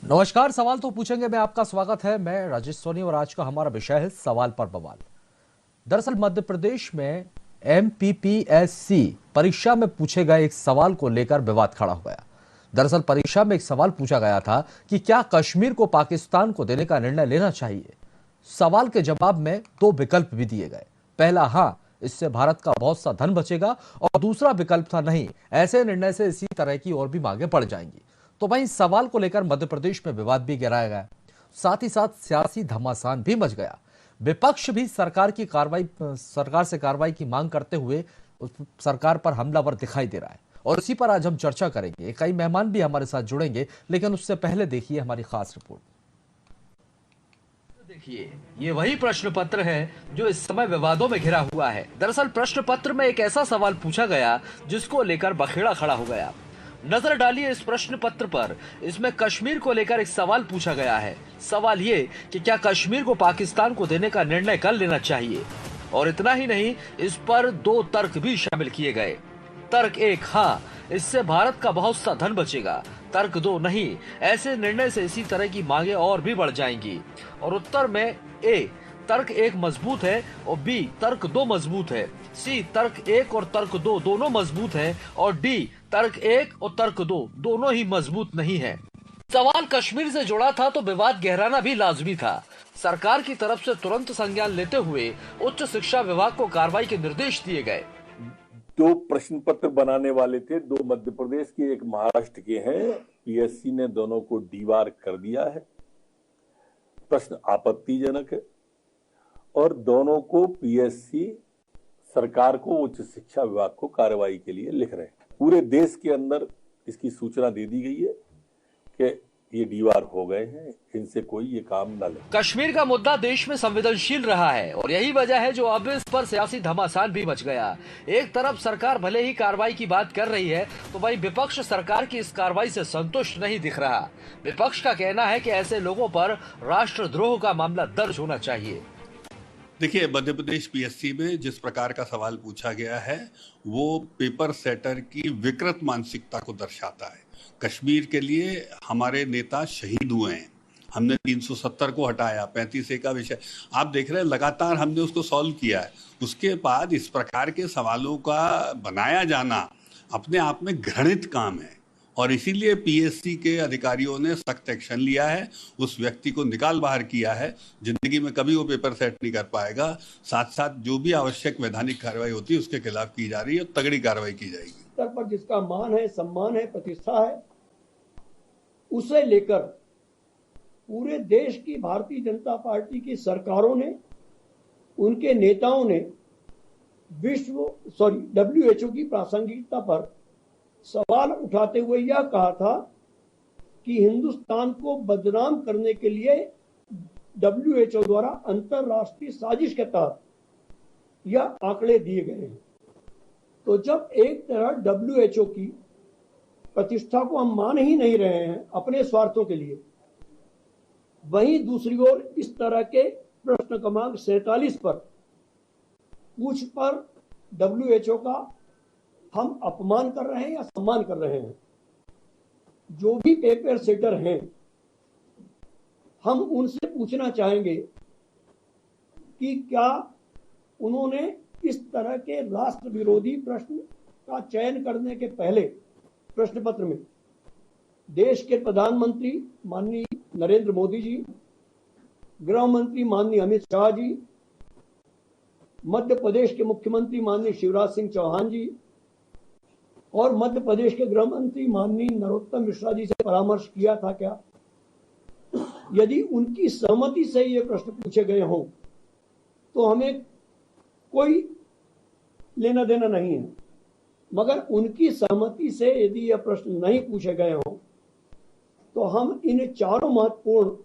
नमस्कार। सवाल तो पूछेंगे में आपका स्वागत है। मैं राजेश सोनी और आज का हमारा विषय है सवाल पर बवाल। दरअसल मध्य प्रदेश में एमपीपीएससी परीक्षा में पूछे गए एक सवाल को लेकर विवाद खड़ा हो गया। दरअसल परीक्षा में एक सवाल पूछा गया था कि क्या कश्मीर को पाकिस्तान को देने का निर्णय लेना चाहिए। सवाल के जवाब में दो विकल्प भी दिए गए। पहला, हां, इससे भारत का बहुत सा धन बचेगा, और दूसरा विकल्प था, नहीं, ऐसे निर्णय से इसी तरह की और भी मांगे बढ़ जाएंगी। तो वहीं सवाल को लेकर मध्य प्रदेश में विवाद भी गिराया गया, साथ ही साथ सियासी घमासान भी मच गया। विपक्ष भी सरकार से कार्रवाई की मांग करते हुए सरकार पर हमलावर दिखाई दे रहा है, और इसी पर आज हम चर्चा करेंगे। कई मेहमान भी हमारे साथ जुड़ेंगे, लेकिन उससे पहले देखिए हमारी खास रिपोर्ट। देखिए, ये वही प्रश्न पत्र है जो इस समय विवादों में घिरा हुआ है। दरअसल प्रश्न पत्र में एक ऐसा सवाल पूछा गया जिसको लेकर बखेड़ा खड़ा हो गया। नजर डालिए इस प्रश्न पत्र पर। इसमें कश्मीर को लेकर एक सवाल पूछा गया है। सवाल ये कि क्या कश्मीर को पाकिस्तान को देने का निर्णय कर लेना चाहिए। और इतना ही नहीं, इस पर दो तर्क भी शामिल किए गए। तर्क एक, हाँ, इससे भारत का बहुत सा धन बचेगा। तर्क दो, नहीं, ऐसे निर्णय से इसी तरह की मांगे और भी बढ़ जाएंगी। और उत्तर में ए, तर्क एक मजबूत है, और बी, तर्क दो मजबूत है। सी, तर्क एक और तर्क दो दोनों मजबूत है, और डी, तर्क एक और तर्क दो दोनों ही मजबूत नहीं है। सवाल कश्मीर से जुड़ा था तो विवाद गहराना भी लाजमी था। सरकार की तरफ से तुरंत संज्ञान लेते हुए उच्च शिक्षा विभाग को कार्रवाई के निर्देश दिए गए। दो प्रश्न पत्र बनाने वाले थे, दो मध्य प्रदेश के, एक महाराष्ट्र के हैं। पीएससी ने दोनों को डीवार कर दिया है। प्रश्न आपत्तिजनक है और दोनों को पीएससी सरकार को, उच्च शिक्षा विभाग को कार्रवाई के लिए लिख रहे हैं। पूरे देश के अंदर इसकी सूचना दे दी गई है कि ये डीवार हो गए हैं, इनसे कोई ये काम न ले। कश्मीर का मुद्दा देश में संवेदनशील रहा है, और यही वजह है जो अब इस पर सियासी घमासान भी मच गया। एक तरफ सरकार भले ही कार्रवाई की बात कर रही है, तो वहीं विपक्ष सरकार की इस कार्रवाई से संतुष्ट नहीं दिख रहा। विपक्ष का कहना है कि ऐसे लोगों पर राष्ट्रद्रोह का मामला दर्ज होना चाहिए। देखिए, मध्य प्रदेश पीएससी में जिस प्रकार का सवाल पूछा गया है वो पेपर सेटर की विकृत मानसिकता को दर्शाता है। कश्मीर के लिए हमारे नेता शहीद हुए हैं, हमने 370 को हटाया, 35A का विषय आप देख रहे हैं, लगातार हमने उसको सॉल्व किया है। उसके बाद इस प्रकार के सवालों का बनाया जाना अपने आप में घृणित काम है, और इसीलिए पीएससी के अधिकारियों ने सख्त एक्शन लिया है। उस व्यक्ति को निकाल बाहर किया है। जिंदगी में कभी वो पेपर सेट नहीं कर पाएगा। साथ साथ जो भी आवश्यक वैधानिक कार्रवाई होती है उसके खिलाफ की जा रही है और तगड़ी कार्रवाई की जाएगी। स्तर पर जिसका मान है, सम्मान है, प्रतिष्ठा है, उसे लेकर पूरे देश की भारतीय जनता पार्टी की सरकारों ने, उनके नेताओं ने WHO की प्रासंगिकता पर सवाल उठाते हुए यह कहा था कि हिंदुस्तान को बदनाम करने के लिए WHO द्वारा अंतरराष्ट्रीय साजिश के तहत यह आंकड़े दिए गए हैं। तो जब एक तरह WHO की प्रतिष्ठा को हम मान ही नहीं रहे हैं अपने स्वार्थों के लिए, वहीं दूसरी ओर इस तरह के प्रश्न क्रमांक 47 पर पूछ पर WHO का हम अपमान कर रहे हैं या सम्मान कर रहे हैं। जो भी पेपर सेटर हैं, हम उनसे पूछना चाहेंगे कि क्या उन्होंने इस तरह के राष्ट्र विरोधी प्रश्न का चयन करने के पहले प्रश्न पत्र में देश के प्रधानमंत्री माननीय नरेंद्र मोदी जी, गृह मंत्री माननीय अमित शाह जी, मध्य प्रदेश के मुख्यमंत्री माननीय शिवराज सिंह चौहान जी और मध्य प्रदेश के गृह मंत्री माननीय नरोत्तम मिश्रा जी से परामर्श किया था क्या? यदि उनकी सहमति से ये प्रश्न पूछे गए हों तो हमें कोई लेना देना नहीं है, मगर उनकी सहमति से यदि ये प्रश्न नहीं पूछे गए हों तो हम इन चारों महत्वपूर्ण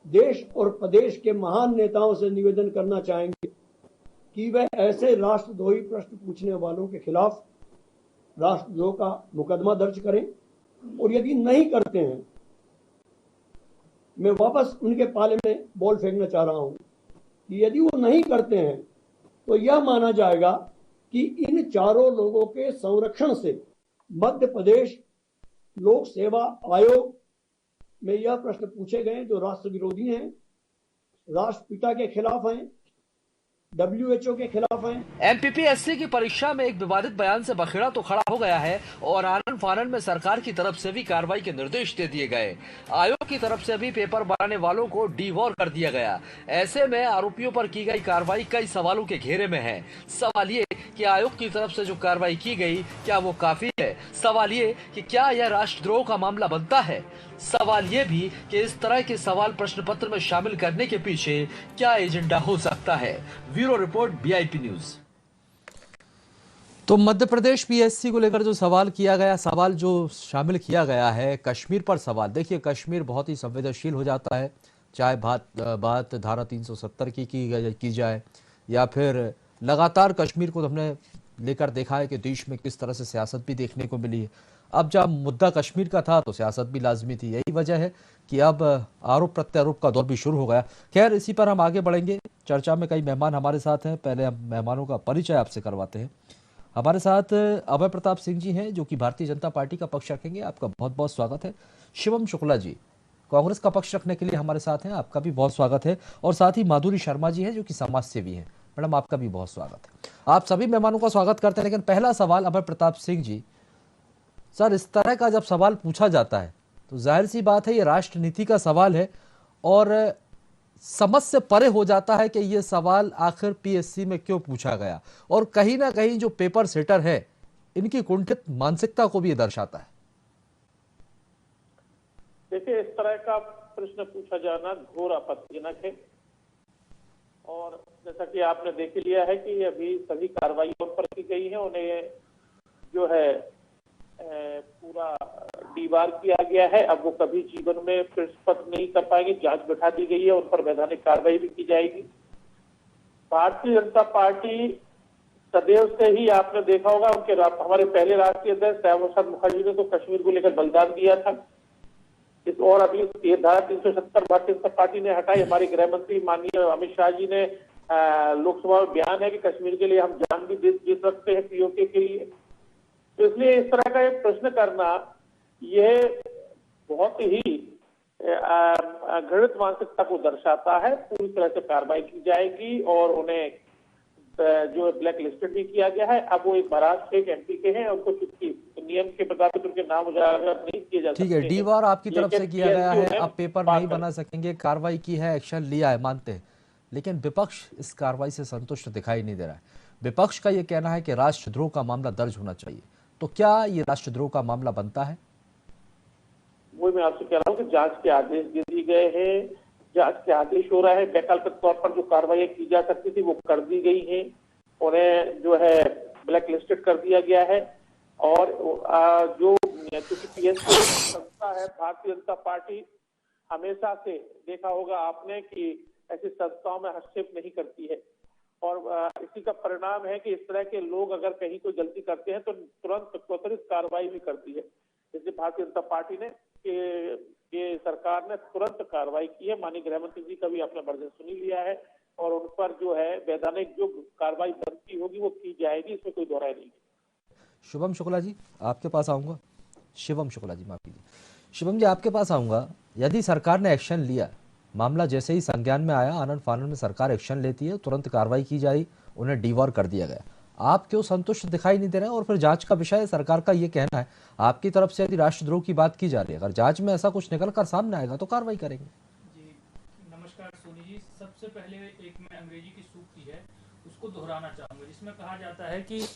देश और प्रदेश के महान नेताओं से निवेदन करना चाहेंगे कि वह ऐसे राष्ट्रद्रोही प्रश्न पूछने वालों के खिलाफ राष्ट्रद्रोह का मुकदमा दर्ज करें। और यदि नहीं करते हैं, मैं वापस उनके पाले में बॉल फेंकना चाह रहा हूं कि यदि वो नहीं करते हैं तो यह माना जाएगा कि इन चारों लोगों के संरक्षण से मध्य प्रदेश लोक सेवा आयोग में यह प्रश्न पूछे गए जो राष्ट्र विरोधी हैं, राष्ट्रपिता के खिलाफ हैं, WHO के खिलाफ हैं। एमपीपीएससी की परीक्षा में एक विवादित बयान से बखेड़ा तो खड़ा हो गया है और आनन फानन में सरकार की तरफ से भी कार्रवाई के निर्देश दे दिए गए। आयोग की तरफ से भी पेपर बनाने वालों को डीवॉर कर दिया गया। ऐसे में आरोपियों पर की गई कार्रवाई कई सवालों के घेरे में है। सवाल ये कि आयोग की तरफ से जो कार्रवाई की गई क्या वो काफी है? सवाल ये कि क्या यह राष्ट्रद्रोह का मामला बनता है? सवाल ये भी कि इस तरह के सवाल प्रश्न पत्र में शामिल करने के पीछे क्या एजेंडा हो सकता है? Bureau report, BIP news. तो मध्य प्रदेश पीएससी को लेकर जो सवाल किया गया, सवाल जो शामिल किया गया है कश्मीर पर सवाल। देखिए, कश्मीर बहुत ही संवेदनशील हो जाता है, चाहे बात धारा 370 की जाए या फिर लगातार कश्मीर को हमने लेकर देखा है कि देश में किस तरह से सियासत भी देखने को मिली है। अब जब मुद्दा कश्मीर का था तो सियासत भी लाजमी थी। यही वजह है कि अब आरोप प्रत्यारोप का दौर भी शुरू हो गया। खैर, इसी पर हम आगे बढ़ेंगे। चर्चा में कई मेहमान हमारे साथ हैं। पहले हम मेहमानों का परिचय आपसे करवाते हैं। हमारे साथ अभय प्रताप सिंह जी हैं जो कि भारतीय जनता पार्टी का पक्ष रखेंगे। आपका बहुत बहुत स्वागत है। शिवम शुक्ला जी कांग्रेस का पक्ष रखने के लिए हमारे साथ हैं। आपका भी बहुत स्वागत है। और साथ ही माधुरी शर्मा जी हैं जो कि समाज सेवी हैं। मैडम, आपका भी बहुत स्वागत है। आप सभी मेहमानों का स्वागत करते हैं। लेकिन पहला सवाल अभय प्रताप सिंह जी, सर, इस तरह का जब सवाल पूछा जाता है तो जाहिर सी बात है ये राष्ट्र नीति का सवाल है और समझ से परे हो जाता है कि ये सवाल आखिर पीएससी में क्यों पूछा गया, और कहीं ना कहीं जो पेपर सेटर है इनकी कुंठित मानसिकता को भी ये दर्शाता है। देखिए, इस तरह का प्रश्न पूछा जाना घोर आपत्तिजनक है और जैसा कि आपने देख लिया है कि अभी सभी कार्रवाइयों पर की गई है, उन्हें जो है पूरा डीवार किया गया है। अब वो कभी जीवन में प्रश्न पत्र नहीं कर पाएंगे। जांच बैठा दी गई है, उन पर वैधानिक कार्रवाई भी की जाएगी। भारतीय जनता पार्टी सदैव से ही, आपने देखा होगा, उनके हमारे पहले राष्ट्रीय अध्यक्ष श्यामा प्रसाद मुखर्जी ने तो कश्मीर को लेकर बलिदान दिया था। और अभी धारा 370 भारतीय जनता पार्टी ने हटाई। हमारे गृह मंत्री माननीय अमित शाह जी ने लोकसभा में बयान है कि कश्मीर के लिए हम जान भी दे सकते हैं, पीओके के लिए। तो इसलिए इस तरह का एक प्रश्न करना यह बहुत ही घृणित मानसिकता को दर्शाता है। पूरी तरह से कार्रवाई की जाएगी और उन्हें जो ब्लैक लिस्टेड भी किया गया है। अब वो एक महाराष्ट्र एक एमपी के हैं, उनको चूंकि नियम के मुताबिक उनके नाम उजागर नहीं किए जा सकते। ठीक है, डीवार आपकी तरफ से किया गया है, अब पेपर नहीं बना सकेंगे, कार्रवाई की है, एक्शन लिया है, मानते हैं। लेकिन विपक्ष इस कार्रवाई से संतुष्ट दिखाई नहीं दे रहा है। विपक्ष का यह कहना है कि राष्ट्रद्रोह का मामला दर्ज होना चाहिए। तो क्या ये राष्ट्रद्रोह का मामला बनता है? वो मैं आपसे कह रहा हूँ कि जांच के आदेश दे दिए गए हैं, जांच के आदेश हो रहा है। वैकल्पिक तौर पर जो कार्रवाई की जा सकती थी वो कर दी गई है, उन्हें जो है ब्लैक लिस्टेड कर दिया गया है। और जो क्योंकि पीएससी संस्था है, भारतीय जनता पार्टी हमेशा से देखा होगा आपने कि ऐसी संस्थाओं में हस्तक्षेप नहीं करती है और इसी का परिणाम है कि इस तरह के लोग अगर कहीं कोई गलती करते हैं तो तुरंत त्वरित कार्रवाई भी करती है। इसलिए भारतीय जनता पार्टी ने ये सरकार ने तुरंत कार्रवाई की है। माननीय गृह मंत्री जी का भी आपने वर्जन सुनी लिया है और उन पर जो है वैधानिक जो कार्रवाई बनती होगी वो की जाएगी, इसमें कोई दोहराई नहीं है। शुभम शुक्ला जी, आपके पास आऊंगा। शिवम शुक्ला जी, माफ कीजिए। शिवम जी, आपके पास आऊंगा। यदि सरकार ने एक्शन लिया, मामला जैसे ही संज्ञान में आया, आनंद फानन में सरकार एक्शन लेती है, तुरंत कार्रवाई की जाए, उन्हें डीवॉर कर दिया गया, आप क्यों संतुष्ट दिखाई नहीं दे रहे हैं? और फिर जांच का विषय है, सरकार का ये कहना है आपकी तरफ से यदि राष्ट्रद्रोह की बात की जा रही है, अगर जांच में ऐसा कुछ निकल कर सामने आएगा तो कार्रवाई करेंगे। जी नमस्कार सोनी जी। सबसे पहले एक मैं अंग्रेजी की सूक्ति है उसको दोहराना चाहूंगा जिसमें कहा जाता है कि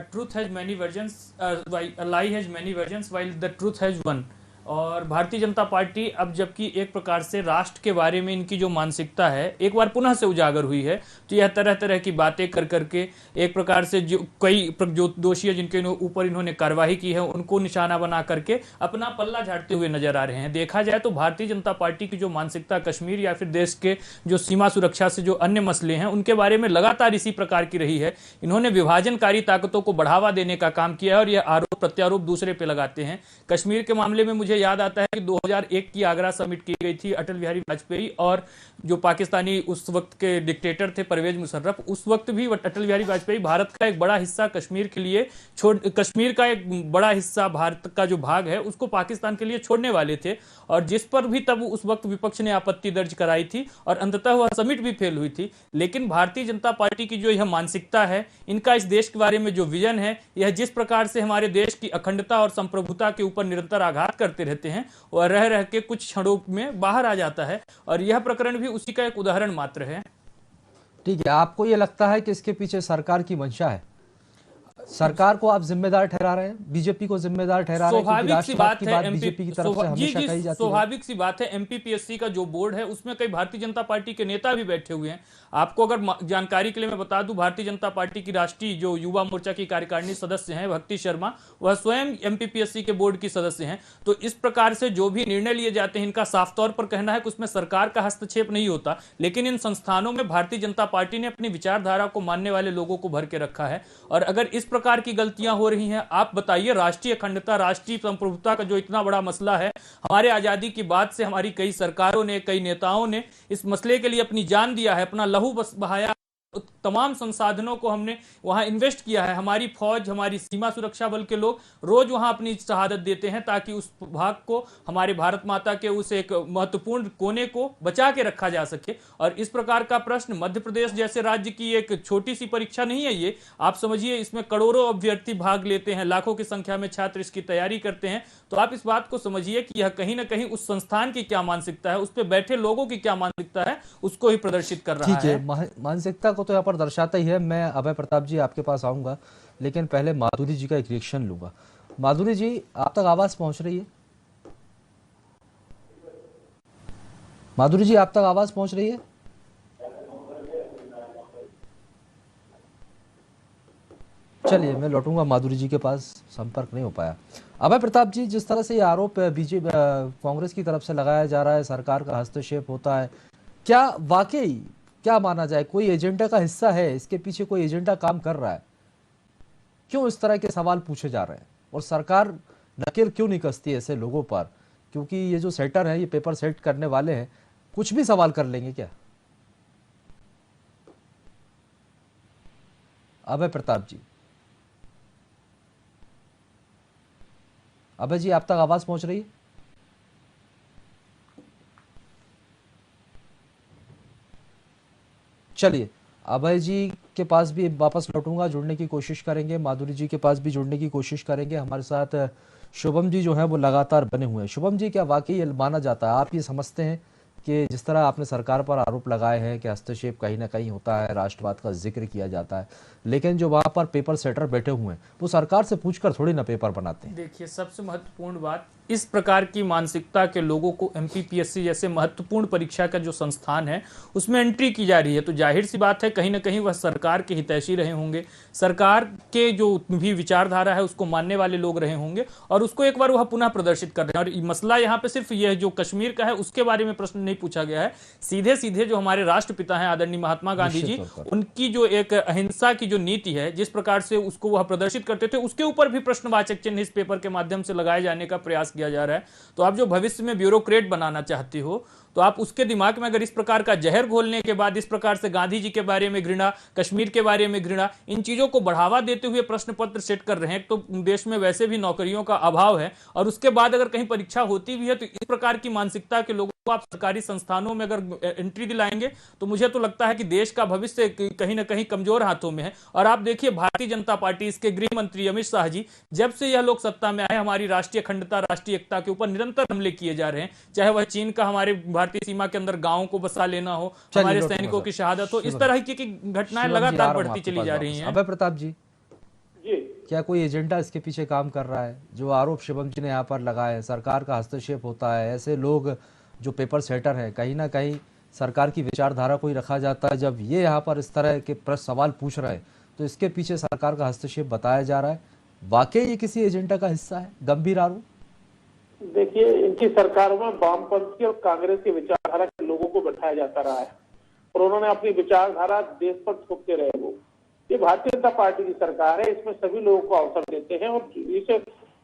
truth has many versions, lie has many versions while the truth has one. और भारतीय जनता पार्टी अब जबकि एक प्रकार से राष्ट्र के बारे में इनकी जो मानसिकता है एक बार पुनः से उजागर हुई है, तो यह तरह तरह की बातें कर करके एक प्रकार से जो कई जो दोषी है जिनके ऊपर इन्होंने कार्रवाई की है उनको निशाना बना करके अपना पल्ला झाड़ते हुए नजर आ रहे हैं। देखा जाए तो भारतीय जनता पार्टी की जो मानसिकता कश्मीर या फिर देश के जो सीमा सुरक्षा से जो अन्य मसले हैं उनके बारे में लगातार इसी प्रकार की रही है। इन्होंने विभाजनकारी ताकतों को बढ़ावा देने का काम किया है और यह आरोप प्रत्यारोप दूसरे पे लगाते हैं। कश्मीर के मामले में मुझे मुझे याद आता है कि 2001 की आगरा समिट की गई थी अटल बिहारी वाजपेयी और जो पाकिस्तानी उस वक्त के डिक्टेटर थे परवेज मुशर्रफ, उस वक्त भी अटल बिहारी वाजपेयी भारत का एक बड़ा हिस्सा कश्मीर के लिए कश्मीर का एक बड़ा हिस्सा भारत का जो भाग है उसको पाकिस्तान के लिए छोड़ने वाले थे, और जिस पर भी तब उस वक्त विपक्ष ने आपत्ति दर्ज कराई थी और अंततः वह समिट भी फेल हुई थी। लेकिन भारतीय जनता पार्टी की जो यह मानसिकता है, इनका इस देश के बारे में जो विजन है, यह जिस प्रकार से हमारे देश की अखंडता और संप्रभुता के ऊपर निरंतर आघात करते रहते हैं, वह रह रह के कुछ क्षणों में बाहर आ जाता है, और यह प्रकरण भी उसी का एक उदाहरण मात्र है। ठीक है, आपको यह लगता है कि इसके पीछे सरकार की मंशा है? सरकार को आप जिम्मेदार ठहरा रहे हैं, बीजेपी को जिम्मेदार ठहरा रहे हैं? स्वाभाविक सी बात है, बीजेपी की तरफ से हमेशा कही जाती है। स्वाभाविक सी बात है, एमपीपीएससी का जो बोर्ड है उसमें कई भारतीय जनता पार्टी के नेता भी बैठे हुए हैं। आपको अगर जानकारी के लिए मैं बता दूं, भारतीय जनता पार्टी की राष्ट्रीय जो युवा मोर्चा की कार्यकारिणी सदस्य हैं भक्ति शर्मा, वह स्वयं एमपीपीएससी के बोर्ड की सदस्य हैं। तो इस प्रकार से जो भी निर्णय लिए जाते हैं, इनका साफ तौर पर कहना है कि उसमें सरकार का हस्तक्षेप नहीं होता, लेकिन इन संस्थानों में भारतीय जनता पार्टी ने अपनी विचारधारा को मानने वाले लोगों को भर के रखा है। और अगर इस प्रकार की गलतियां हो रही हैं, आप बताइए, राष्ट्रीय अखंडता, राष्ट्रीय संप्रभुता का जो इतना बड़ा मसला है, हमारे आजादी की बात से हमारी कई सरकारों ने, कई नेताओं ने इस मसले के लिए अपनी जान दिया है, अपना लहू बहाया, तमाम संसाधनों को हमने वहां इन्वेस्ट किया है। हमारी फौज, हमारी सीमा सुरक्षा बल के लोग रोज वहां अपनी शहादत देते हैं ताकि उस भाग को, हमारे भारत माता के उस एक महत्वपूर्ण कोने को बचा के रखा जा सके। और इस प्रकार का प्रश्न मध्य प्रदेश जैसे राज्य की एक छोटी सी परीक्षा नहीं है ये, आप समझिए इसमें करोड़ों अभ्यर्थी भाग लेते हैं, लाखों की संख्या में छात्र इसकी तैयारी करते हैं। तो आप इस बात को समझिए कि यह कहीं ना कहीं उस संस्थान की क्या मानसिकता है, उस पर बैठे लोगों की क्या मानसिकता है, उसको ही प्रदर्शित कर रहा है। ठीक है, मानसिकता को तो यहाँ पर दर्शाता ही है। मैं अभय प्रताप जी आपके पास आऊंगा, लेकिन पहले माधुरी जी का एक रिएक्शन लूंगा। माधुरी जी, आप तक आवाज पहुंच रही है? माधुरी जी, आप तक आवाज पहुंच रही है? चलिए, मैं लौटूंगा माधुरी जी के पास, संपर्क नहीं हो पाया। अभय प्रताप जी, जिस तरह से ये आरोप बीजेपी कांग्रेस की तरफ से लगाया जा रहा है, सरकार का हस्तक्षेप होता है, क्या वाकई क्या माना जाए, कोई एजेंडा का हिस्सा है, इसके पीछे कोई एजेंडा काम कर रहा है? क्यों इस तरह के सवाल पूछे जा रहे हैं और सरकार नकेल क्यों नहीं कसती ऐसे लोगों पर? क्योंकि ये जो सेटर है, ये पेपर सेट करने वाले हैं, कुछ भी सवाल कर लेंगे क्या? अभय प्रताप जी, अभय जी, आप तक आवाज पहुंच रही है? चलिए, अभय जी के पास भी वापस लौटूंगा, जुड़ने की कोशिश करेंगे, माधुरी जी के पास भी जुड़ने की कोशिश करेंगे। हमारे साथ शुभम जी जो है वो लगातार बने हुए हैं। शुभम जी, क्या वाकई ये माना जाता है, आप ये समझते हैं कि जिस तरह आपने सरकार पर आरोप लगाए हैं कि हस्तक्षेप कहीं ना कहीं होता है, राष्ट्रवाद का जिक्र किया जाता है, लेकिन जो वहां पर पेपर सेटर बैठे हुए हैं वो सरकार से पूछकर थोड़ी ना पेपर बनाते हैं? देखिए, सबसे महत्वपूर्ण बात, इस प्रकार की मानसिकता के लोगों को एमपीपीएससी जैसे महत्वपूर्ण परीक्षा का जो संस्थान है उसमें एंट्री की जा रही है, तो जाहिर सी बात है कहीं ना कहीं वह सरकार के हितैषी रहे होंगे, सरकार के जो भी विचारधारा है उसको मानने वाले लोग रहे होंगे, और उसको एक बार वह पुनः प्रदर्शित कर रहे हैं। और मसला यहाँ पे सिर्फ यह जो कश्मीर का है उसके बारे में प्रश्न नहीं पूछा गया है, सीधे सीधे जो हमारे राष्ट्रपिता हैं आदरणीय महात्मा गांधी जी, उनकी जो एक अहिंसा की जो नीति है, जिस प्रकार से उसको वह प्रदर्शित करते थे, उसके ऊपर भी प्रश्नवाचक चिन्ह इस पेपर के माध्यम से लगाए जाने का प्रयास किया जा रहा है। तो आप जो भविष्य में ब्यूरोक्रेट बनाना चाहते हो, तो आप उसके दिमाग में अगर इस प्रकार का जहर घोलने के बाद इस प्रकार से गांधी जी के बारे में घृणा, कश्मीर के बारे में घृणा, इन चीजों को बढ़ावा देते हुए प्रश्न पत्र सेट कर रहे हैं, तो देश में वैसे भी नौकरियों का अभाव है, और उसके बाद अगर कहीं परीक्षा होती भी है तो इस प्रकार की मानसिकता के लोगों को आप सरकारी संस्थानों में अगर एंट्री दिलाएंगे तो मुझे तो लगता है कि देश का भविष्य कहीं ना कहीं कमजोर हाथों में है। और आप देखिए, भारतीय जनता पार्टी, इसके गृह मंत्री अमित शाह जी, जब से यह लोग सत्ता में आए, हमारी राष्ट्रीय अखंडता, राष्ट्रीय एकता के ऊपर निरंतर हमले किए जा रहे हैं, चाहे वह चीन का हमारे भारतीय सीमा के अंदर गांवों को बसा लेना हो, हमारे सैनिकों की शहादत हो, इस तरह की घटनाएं लगातार बढ़ती चली जा रही हैं। अभय प्रताप जी, क्या कोई एजेंडा इसके पीछे काम कर रहा है? जो आरोप शिवम जी ने यहाँ पर लगाए हैं, सरकार का हस्तक्षेप होता है, ऐसे लोग जो पेपर सेटर हैं, कहीं ना कहीं सरकार की विचारधारा को ही रखा जाता है, जब ये यहाँ पर इस तरह के प्रश्न सवाल पूछ रहे हैं तो इसके पीछे सरकार का हस्तक्षेप बताया जा रहा है। वाकई ये किसी एजेंडा का हिस्सा है? गंभीर आरोप। देखिए, इनकी सरकारों में वामपंथी और कांग्रेस की विचारधारा के लोगों को बैठाया जाता रहा है और उन्होंने अपनी विचारधारा देश पर थोपते रहे। वो ये भारतीय जनता पार्टी की सरकार है, इसमें सभी लोगों को अवसर देते हैं और इसे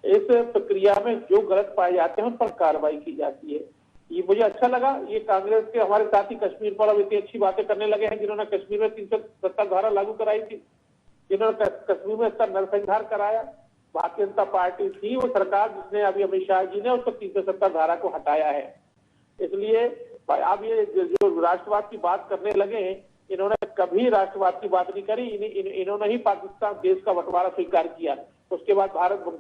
इस प्रक्रिया में जो गलत पाए जाते हैं उन पर कार्रवाई की जाती है। ये मुझे अच्छा लगा। ये कांग्रेस के हमारे साथी कश्मीर पर अब इतनी अच्छी बातें करने लगे हैं, जिन्होंने कश्मीर में 370 धारा लागू कराई थी, जिन्होंने कश्मीर में इसका नरसंहार कराया। भारतीय जनता पार्टी थी वो सरकार जिसने अभी अमित शाह जी ने उसको 370 धारा को हटाया है। इसलिए अब ये जो राष्ट्रवाद की बात करने लगे हैं, इन्होंने कभी राष्ट्रवाद की बात नहीं करी। इन्होंने ही पाकिस्तान देश का बंटवारा स्वीकार किया, उसके बाद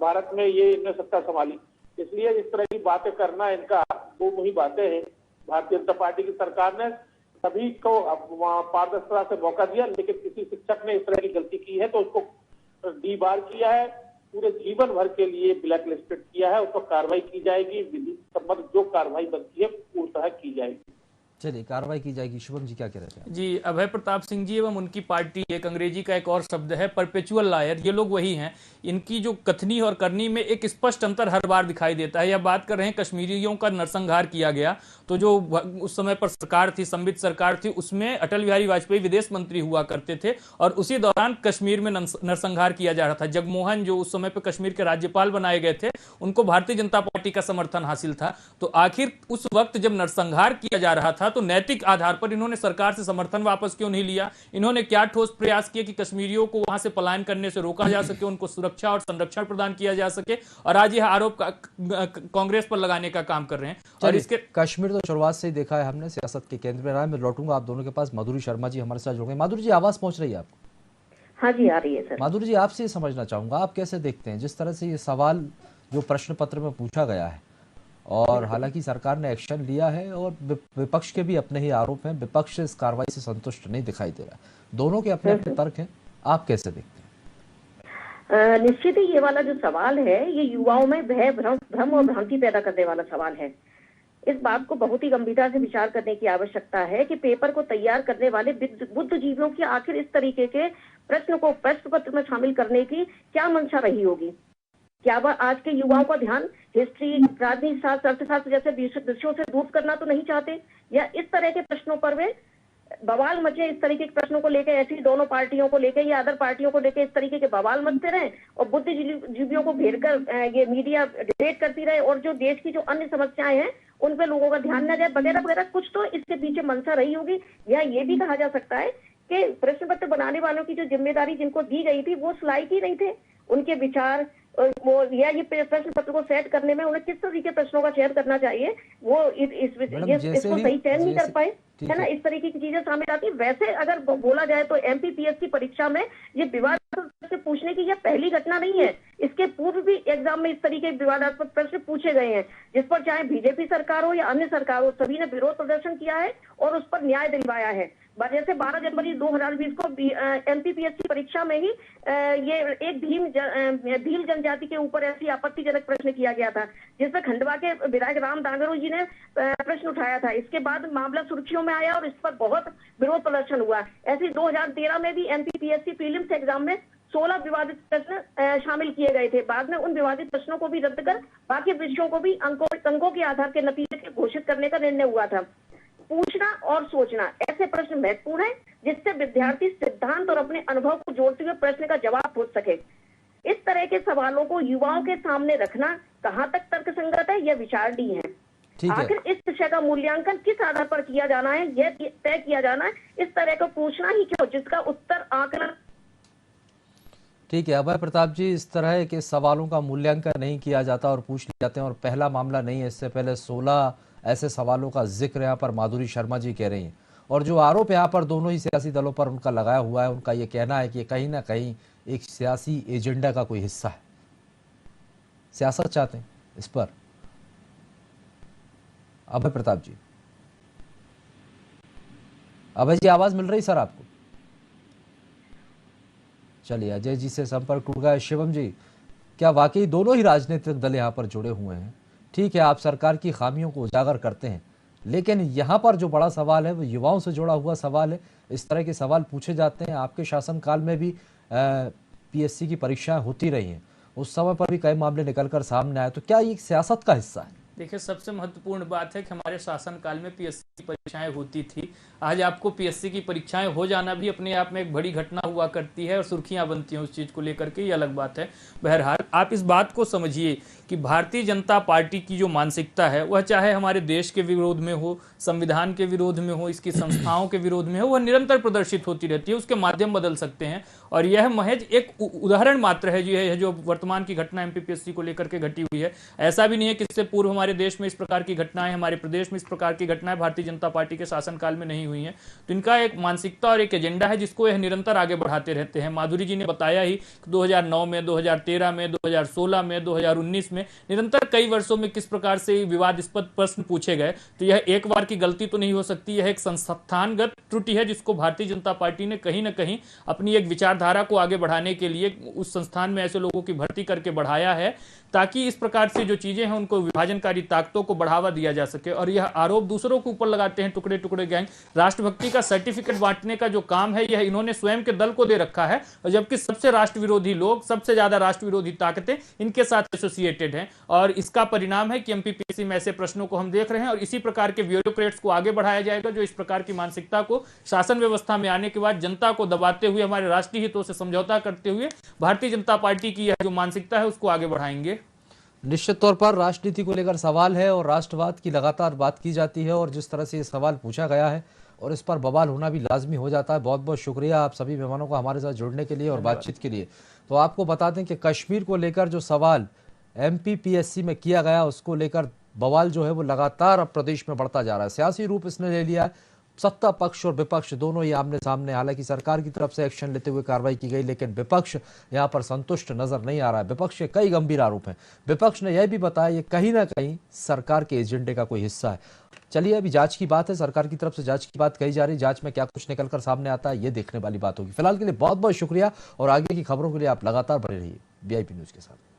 भारत में ये इन्होंने सत्ता संभाली। इसलिए इस तरह की बातें करना इनका दो मुही बातें हैं। भारतीय जनता पार्टी की सरकार ने सभी को पारदर्शिता से मौका दिया, लेकिन किसी शिक्षक ने इस तरह की गलती की है तो उसको डीबार किया है, पूरे जीवन भर के लिए ब्लैक लिस्टेड किया है। उस पर कार्रवाई की जाएगी, विधि संबंध जो कार्रवाई बनती है पूर्णतः की जाएगी। चलिए, कार्रवाई की जाएगी। शुभम जी क्या कह रहे थे? जी, अभय प्रताप सिंह जी एवं उनकी पार्टी, एक अंग्रेजी का एक और शब्द है परपेचुअल लायर, ये लोग वही हैं। इनकी जो कथनी और करनी में एक स्पष्ट अंतर हर बार दिखाई देता है। यह बात कर रहे हैं कश्मीरियों का नरसंहार किया गया, तो जो उस समय पर सरकार थी, संवित सरकार थी, उसमें अटल बिहारी वाजपेयी विदेश मंत्री हुआ करते थे और उसी दौरान कश्मीर में नरसंहार किया जा रहा था। जगमोहन जो उस समय पर कश्मीर के राज्यपाल बनाए गए थे, उनको भारतीय जनता पार्टी का समर्थन हासिल था। तो आखिर उस वक्त जब नरसंहार किया जा रहा था तो नैतिक आधार पर इन्होंने सरकार से समर्थन वापस क्यों नहीं लिया? इन्होंने क्या ठोस प्रयास किए कि कश्मीरियों को वहां से पलायन करने से रोका जा सके, उनको सुरक्षा और संरक्षण प्रदान किया जा सके? और आज यह आरोप कांग्रेस पर लगाने का काम कर रहे हैं। और इसके कश्मीर तो शुरुआत से ही देखा है हमने, सियासत के केंद्र में रहा है। मैं लौटूंगा आप दोनों के पास। माधुरी शर्मा जी हमारे साथ जुड़ गए। माधुरी जी, आवाज पहुंच रही है आपको? हाँ जी, आ रही है सर। माधुरी जी, आपसे ये समझना चाहूंगा, आप कैसे देखते हैं जिस तरह से ये सवाल जो प्रश्न पत्र में पूछा गया है, और हालांकि सरकार ने एक्शन लिया है और विपक्ष के भी अपने ही आरोप हैं, विपक्ष इस कार्रवाई से संतुष्ट नहीं दिखाई दे रहा है, दोनों के अपने अपने तर्क हैं, आप कैसे देखते हैं? निश्चित ही ये वाला जो सवाल है, ये युवाओं में भय, भ्रम और भ्रांति पैदा करने वाला सवाल है। इस बात को बहुत ही गंभीरता से विचार करने की आवश्यकता है कि पेपर को तैयार करने वाले बुद्धिजीवियों की आखिर इस तरीके के प्रश्न को प्रश्न पत्र में शामिल करने की क्या मंशा रही होगी। क्या वह आज के युवाओं का ध्यान हिस्ट्री, राजनीति शास्त्र, अर्थशास्त्र जैसे विषयों से दूर करना तो नहीं चाहते, या इस तरह के प्रश्नों पर वे बवाल मचे, इस तरीके के प्रश्नों को लेकर ऐसी दोनों पार्टियों को लेकर या अदर पार्टियों को लेकर इस तरीके के बवाल मचते रहे और बुद्धिजीवियों को घेर कर ये मीडिया डिबेट करती रहे और जो देश की जो अन्य समस्याएं हैं उन पे लोगों का ध्यान न जाए, वगैरह वगैरह, कुछ तो इसके पीछे मंशा रही होगी। या ये भी कहा जा सकता है कि प्रश्न पत्र बनाने वालों की जो जिम्मेदारी जिनको दी गई थी वो लायक ही नहीं थे। उनके विचार वो या ये प्रश्न पत्र को सेट करने में उन्हें किस तरीके प्रश्नों का चयन करना चाहिए, वो इसको सही चयन नहीं कर पाए, है ना। इस तरीके की चीजें सामने आती है। वैसे अगर बोला जाए तो एमपीपीएससी परीक्षा में ये विवादास्पद प्रश्न पूछने की यह पहली घटना नहीं है। इसके पूर्व भी एग्जाम में इस तरीके के विवादास्पद प्रश्न पूछे गए हैं, जिस पर चाहे बीजेपी सरकार हो या अन्य सरकार हो, सभी ने विरोध प्रदर्शन किया है और उस पर न्याय दिलवाया है। जैसे 12 जनवरी 2020 को एमपीपीएससी परीक्षा में ही ये एक भील जनजाति के ऊपर ऐसी आपत्तिजनक प्रश्न किया गया था, जिसमें खंडवा के विधायक राम दांगरू जी ने प्रश्न उठाया था। इसके बाद मामला सुर्खियों में आया और इस पर बहुत विरोध प्रदर्शन हुआ। ऐसे 2013 में भी एमपीपीएससी प्रीलिम्स एग्जाम में 16 विवादित प्रश्न शामिल किए गए थे। बाद में उन विवादित प्रश्नों को भी रद्द कर बाकी विषयों को भी अंकों के आधार के नतीजे घोषित करने का निर्णय हुआ था। पूछना और सोचना, ऐसे प्रश्न महत्वपूर्ण है जिससे विद्यार्थी सिद्धांत और अपने अनुभव को जोड़ते हुए प्रश्न का जवाब पूछ सके। इस तरह के सवालों को युवाओं के सामने रखना कहां तक तर्कसंगत है, यह विचारणीय है। आखिर इस विषय का मूल्यांकन किस आधार पर किया जाना है, यह तय किया जाना है। इस तरह का पूछना ही क्यों, जिसका उत्तर आकलन। ठीक है अभय प्रताप जी, इस तरह के सवालों का मूल्यांकन नहीं किया जाता और पूछ लिए जाते हैं, और पहला मामला नहीं है, इससे पहले 16 ऐसे सवालों का जिक्र यहाँ पर माधुरी शर्मा जी कह रही हैं। और जो आरोप यहाँ पर दोनों ही सियासी दलों पर उनका लगाया हुआ है, उनका ये कहना है कि कहीं ना कहीं एक सियासी एजेंडा का कोई हिस्सा है, सियासत चाहते हैं इस पर। अभय प्रताप जी, अभय जी आवाज मिल रही सर आपको? चलिए, अजय जी से संपर्क टूट गया। शिवम जी, क्या वाकई दोनों ही राजनीतिक दल यहाँ पर जुड़े हुए हैं? ठीक है, आप सरकार की खामियों को उजागर करते हैं, लेकिन यहाँ पर जो बड़ा सवाल है वो युवाओं से जुड़ा हुआ सवाल है। इस तरह के सवाल पूछे जाते हैं। आपके शासनकाल में भी पीएससी की परीक्षाएं होती रही हैं, उस समय पर भी कई मामले निकलकर सामने आए, तो क्या ये सियासत का हिस्सा है? देखिए, सबसे महत्वपूर्ण बात है कि हमारे शासनकाल में पीएससी पीएससी परीक्षाएं होती थी। आज आपको पीएससी की परीक्षाएं हो जाना भी अपने आप में एक बड़ी घटना हुआ करती है और सुर्खियां बनती हैं उस चीज को लेकर के, ये अलग बात है। बहरहाल आप इस बात को समझिए कि भारतीय जनता पार्टी की जो मानसिकता है वह चाहे हमारे देश के विरोध में हो, संविधान के विरोध में हो, इसकी संस्थाओं के विरोध में हो, वह निरंतर प्रदर्शित होती रहती है। उसके माध्यम बदल सकते हैं और यह महज एक उदाहरण मात्र है जो वर्तमान की घटना एमपीपीएससी को लेकर के घटी हुई है। ऐसा भी नहीं है कि इससे पूर्व हमारे देश में इस प्रकार की घटनाएं, हमारे प्रदेश में इस प्रकार की घटनाएं भारतीय जनता पार्टी के शासनकाल में नहीं हुई हैं। तो इनका एक मानसिकता और एक एजेंडा है जिसको यह निरंतर आगे बढ़ाते रहते हैं। माधुरी जी ने बताया ही 2009 में, 2013 में, 2016 में, 2019 में निरंतर कई वर्षों में किस प्रकार से विवादास्पद प्रश्न पूछे गए। तो यह एक बार की गलती तो नहीं हो सकती, यह एक संस्थानगत त्रुटि है जिसको भारतीय जनता पार्टी ने कहीं ना कहीं अपनी एक विचारधारा को आगे बढ़ाने के लिए उस संस्थान में ऐसे लोगों की भर्ती करके बढ़ाया है ताकि इस प्रकार से जो चीजें हैं उनको विभाजनकारी ताकतों को बढ़ावा दिया जा सके। और यह आरोप दूसरों के ऊपर लगाते हैं टुकड़े टुकड़े गैंग। राष्ट्रभक्ति का सर्टिफिकेट बांटने का जो काम है यह इन्होंने स्वयं के दल को दे रखा है, और जबकि सबसे राष्ट्र विरोधी लोग, सबसे ज्यादा राष्ट्र विरोधी ताकतें इनके साथ एसोसिएटेड हैं। और इसका परिणाम है कि एमपीपीएससी में ऐसे प्रश्नों को हम देख रहे हैं और इसी प्रकार के ब्यूरोक्रेट्स को आगे बढ़ाया जाएगा जो इस प्रकार की मानसिकता को शासन व्यवस्था में आने के बाद जनता को दबाते हुए, हमारे राष्ट्रीय हितों से समझौता करते हुए भारतीय जनता पार्टी की यह जो मानसिकता है उसको आगे बढ़ाएंगे। निश्चित तौर पर राजनीति को लेकर सवाल है और राष्ट्रवाद की लगातार बात की जाती है और जिस तरह से ये सवाल पूछा गया है और इस पर बवाल होना भी लाजमी हो जाता है। बहुत बहुत शुक्रिया आप सभी मेहमानों का हमारे साथ जुड़ने के लिए और बातचीत के लिए। तो आपको बता दें कि कश्मीर को लेकर जो सवाल एमपीपीएससी में किया गया उसको लेकर बवाल जो है वो लगातार अब प्रदेश में बढ़ता जा रहा है। सियासी रूप इसने ले लिया है। सत्ता पक्ष और विपक्ष दोनों ही आमने सामने, हालांकि सरकार की तरफ से एक्शन लेते हुए कार्रवाई की गई लेकिन विपक्ष यहां पर संतुष्ट नजर नहीं आ रहा है। विपक्ष के कई गंभीर आरोप हैं। विपक्ष ने यह भी बताया ये कहीं ना कहीं सरकार के एजेंडे का कोई हिस्सा है। चलिए अभी जांच की बात है, सरकार की तरफ से जांच की बात कही जा रही है। जांच में क्या कुछ निकलकर सामने आता है ये देखने वाली बात होगी। फिलहाल के लिए बहुत बहुत शुक्रिया और आगे की खबरों के लिए आप लगातार बने रहिए वीआईपी न्यूज के साथ।